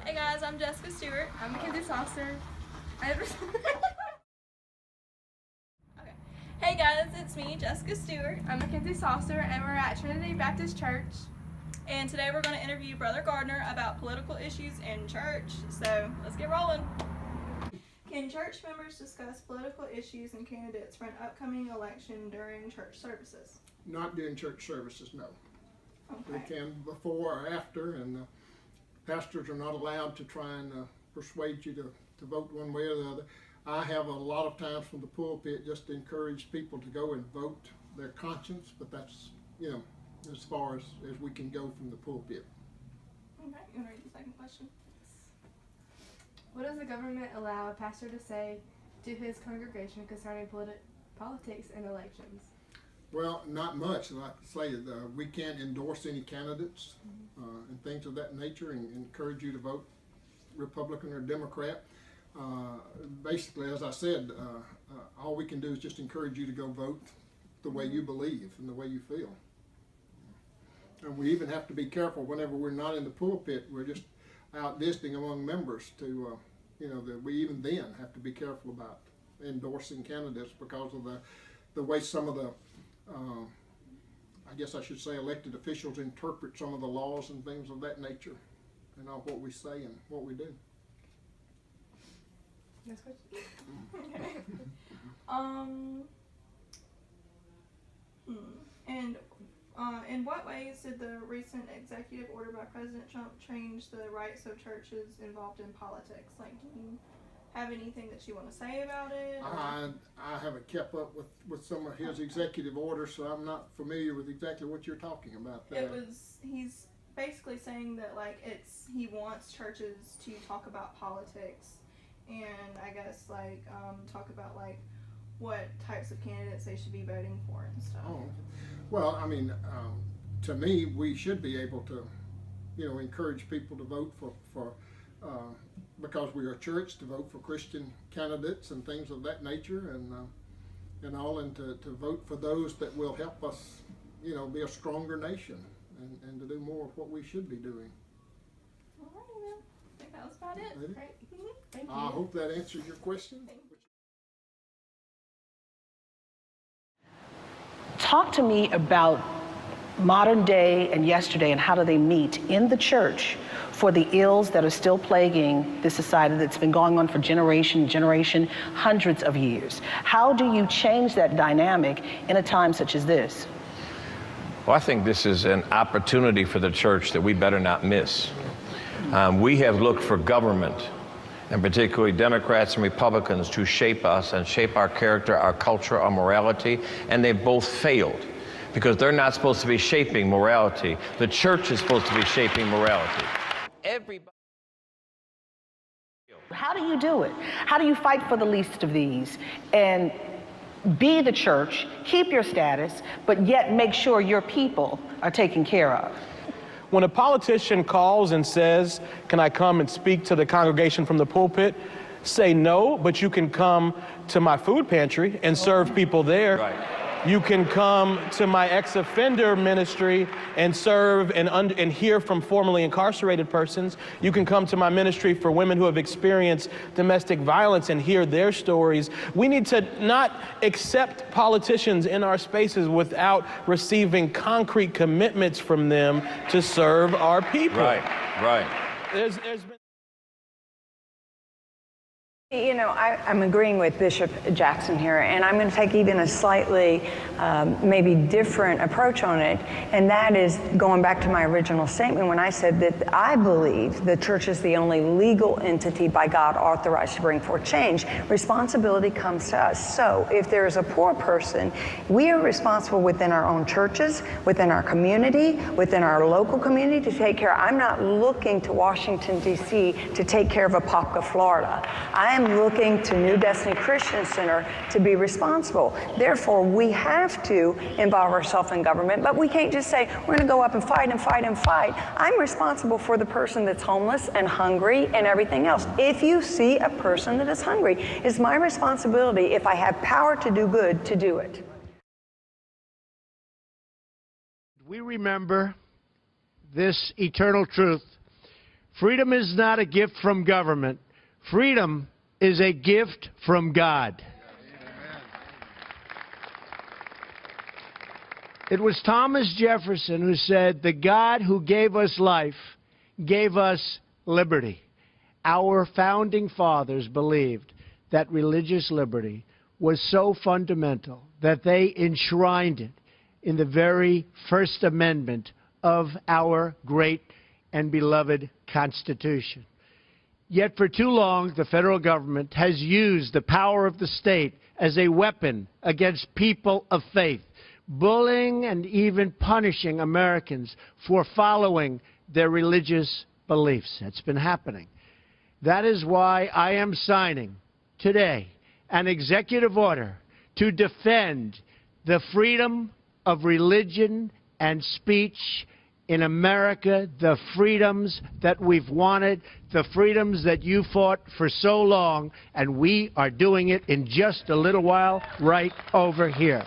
Hey guys, I'm Jessica Stewart. I'm Mackenzie Saucer. Okay. Hey guys, it's me, Jessica Stewart. I'm Mackenzie Saucer, and we're at Trinity Baptist Church. And today we're going to interview Brother Gardner about political issues in church. So let's get rolling. Can church members discuss political issues and candidates for an upcoming election during church services? Not during church services, no. Okay. We can before or after, and pastors are not allowed to try and persuade you to vote one way or the other. I have a lot of times from the pulpit just to encourage people to go and vote their conscience, but that's, as far as we can go from the pulpit. Okay, you want to read the second question? What does the government allow a pastor to say to his congregation concerning politics and elections? Well, not much. Like I say, we can't endorse any candidates and things of that nature, and encourage you to vote Republican or Democrat. Basically, as I said, all we can do is just encourage you to go vote the way you believe and the way you feel. And we even have to be careful whenever we're not in the pulpit. We're just out visiting among members to, that we even then have to be careful about endorsing candidates because of the way some of the, I guess I should say, elected officials interpret some of the laws and things of that nature, and all what we say and what we do. Next question. Okay. And in what ways did the recent executive order by President Trump change the rights of churches involved in politics? Like, do you have anything that you want to say about it? I haven't kept up with some of his executive orders, so I'm not familiar with exactly what you're talking about there. He's basically saying that, like, he wants churches to talk about politics and I guess, like, talk about, like, what types of candidates they should be voting for and stuff. Oh, well, I mean, to me, we should be able to, encourage people to vote for because we are a church, to vote for Christian candidates and things of that nature, and all, and to vote for those that will help us, be a stronger nation and to do more of what we should be doing. All right, then. I think that was about it. Ready? Right? Thank you. I hope that answers your question. Talk to me about modern day and yesterday, and how do they meet in the church for the ills that are still plaguing this society that's been going on for generation, hundreds of years. How do you change that dynamic in a time such as this? Well, I think this is an opportunity for the church that we better not miss. We have looked for government, and particularly Democrats and Republicans, to shape us and shape our character, our culture, our morality, and they've both failed because they're not supposed to be shaping morality. The church is supposed to be shaping morality. Everybody. How do you do it? How do you fight for the least of these and be the church, keep your status, but yet make sure your people are taken care of? When a politician calls and says, "Can I come and speak to the congregation from the pulpit?" say no, but you can come to my food pantry and serve people there. Right. You can come to my ex-offender ministry and serve and hear from formerly incarcerated persons. You can come to my ministry for women who have experienced domestic violence and hear their stories. We need to not accept politicians in our spaces without receiving concrete commitments from them to serve our people. Right. There's been I'm agreeing with Bishop Jackson here, and I'm going to take even a slightly maybe different approach on it, and that is going back to my original statement when I said that I believe the church is the only legal entity by God authorized to bring forth change. Responsibility comes to us. So if there is a poor person, we are responsible within our own churches, within our community, within our local community to take care. I'm not looking to Washington, D.C. to take care of Apopka, Florida. I am looking to New Destiny Christian Center to be responsible. Therefore, we have to involve ourselves in government, but we can't just say, we're going to go up and fight and fight and fight. I'm responsible for the person that's homeless and hungry and everything else. If you see a person that is hungry, it's my responsibility, if I have power to do good, to do it. We remember this eternal truth Freedom is not a gift from government. Freedom is a gift from God. It was Thomas Jefferson who said, "The God who gave us life gave us liberty." Our founding fathers believed that religious liberty was so fundamental that they enshrined it in the very First Amendment of our great and beloved Constitution. Yet for too long, the federal government has used the power of the state as a weapon against people of faith, bullying and even punishing Americans for following their religious beliefs. It's been happening. That is why I am signing today an executive order to defend the freedom of religion and speech in America, the freedoms that we've wanted, the freedoms that you fought for so long, and we are doing it in just a little while right over here.